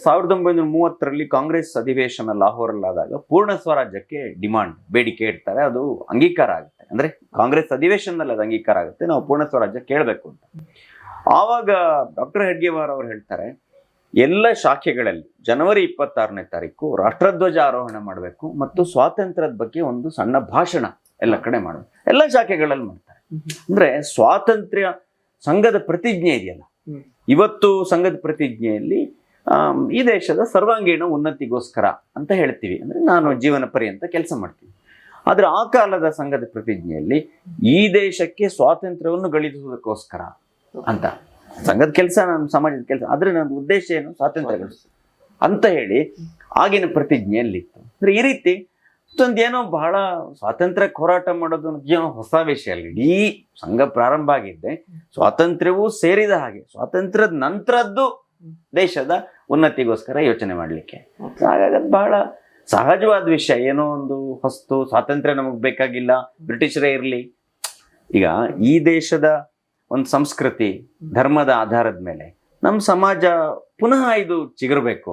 1930ರಲ್ಲಿ ಕಾಂಗ್ರೆಸ್ ಅಧಿವೇಶನ ಲಾಹೋರಲ್ಲಾದಾಗ ಪೂರ್ಣ ಸ್ವರಾಜ್ಯಕ್ಕೆ ಬೇಡಿಕೆ ಇಡ್ತಾರೆ. ಅದು ಅಂಗೀಕಾರ ಆಗುತ್ತೆ. ಅಂದ್ರೆ ಕಾಂಗ್ರೆಸ್ ಅಧಿವೇಶನದಲ್ಲಿ ಅದು ಅಂಗೀಕಾರ ಆಗುತ್ತೆ, ನಾವು ಪೂರ್ಣ ಸ್ವರಾಜ್ಯ ಕೇಳಬೇಕು ಅಂತ. ಆವಾಗ ಡಾಕ್ಟರ್ ಹೆಡ್ಗೇವಾರ್ ಅವರು ಹೇಳ್ತಾರೆ, ಎಲ್ಲ ಶಾಖೆಗಳಲ್ಲಿ ಜನವರಿ 26ನೇ ತಾರೀಕು ರಾಷ್ಟ್ರಧ್ವಜ ಆರೋಹಣ ಮಾಡಬೇಕು ಮತ್ತು ಸ್ವಾತಂತ್ರ್ಯದ ಬಗ್ಗೆ ಒಂದು ಸಣ್ಣ ಭಾಷಣ ಎಲ್ಲ ಕಡೆ ಮಾಡಬೇಕು. ಎಲ್ಲ ಶಾಖೆಗಳಲ್ಲಿ ಮಾಡ್ತಾರೆ. ಅಂದ್ರೆ ಸ್ವಾತಂತ್ರ್ಯ ಸಂಘದ ಪ್ರತಿಜ್ಞೆ ಇದೆಯಲ್ಲ, ಇವತ್ತು ಸಂಘದ ಪ್ರತಿಜ್ಞೆಯಲ್ಲಿ ಈ ದೇಶದ ಸರ್ವಾಂಗೀಣ ಉನ್ನತಿಗೋಸ್ಕರ ಅಂತ ಹೇಳ್ತೀವಿ. ಅಂದ್ರೆ ನಾನು ಜೀವನ ಪರ್ಯಂತ ಕೆಲಸ ಮಾಡ್ತೀನಿ. ಆದ್ರೆ ಆ ಕಾಲದ ಸಂಘದ ಪ್ರತಿಜ್ಞೆಯಲ್ಲಿ ಈ ದೇಶಕ್ಕೆ ಸ್ವಾತಂತ್ರ್ಯವನ್ನು ಗಳಿಸುವುದಕ್ಕೋಸ್ಕರ ಅಂತ ಸಂಘದ ಕೆಲಸ, ನನ್ನ ಸಮಾಜದ ಕೆಲಸ, ಆದ್ರೆ ನನ್ನ ಉದ್ದೇಶ ಏನು, ಸ್ವಾತಂತ್ರ್ಯ ಗಳಿಸು ಅಂತ ಹೇಳಿ ಆಗಿನ ಪ್ರತಿಜ್ಞೆಯಲ್ಲಿತ್ತು. ಅಂದ್ರೆ ಈ ರೀತಿ ಏನೋ ಬಹಳ ಸ್ವಾತಂತ್ರ್ಯ ಹೋರಾಟ ಮಾಡೋದು ಏನೋ ಹೊಸ ವಿಷಯ ಅಲ್ಲ. ಇಡೀ ಸಂಘ ಪ್ರಾರಂಭ ಆಗಿದ್ದೆ ಸ್ವಾತಂತ್ರ್ಯವೂ ಸೇರಿದ ಹಾಗೆ ಸ್ವಾತಂತ್ರ್ಯದ ನಂತರದ್ದು ದೇಶದ ಉನ್ನತಿಗೋಸ್ಕರ ಯೋಚನೆ ಮಾಡ್ಲಿಕ್ಕೆ. ಹಾಗಾಗಿ ಅದು ಬಹಳ ಸಹಜವಾದ ವಿಷಯ. ಏನೋ ಒಂದು ಹೊಸ್ತು, ಸ್ವಾತಂತ್ರ್ಯ ನಮಗ್ ಬೇಕಾಗಿಲ್ಲ, ಬ್ರಿಟಿಷರೇ ಇರ್ಲಿ. ಈಗ ಈ ದೇಶದ ಒಂದು ಸಂಸ್ಕೃತಿ ಧರ್ಮದ ಆಧಾರದ ಮೇಲೆ ನಮ್ಮ ಸಮಾಜ ಪುನಃ ಇದು ಚಿಗುರಬೇಕು.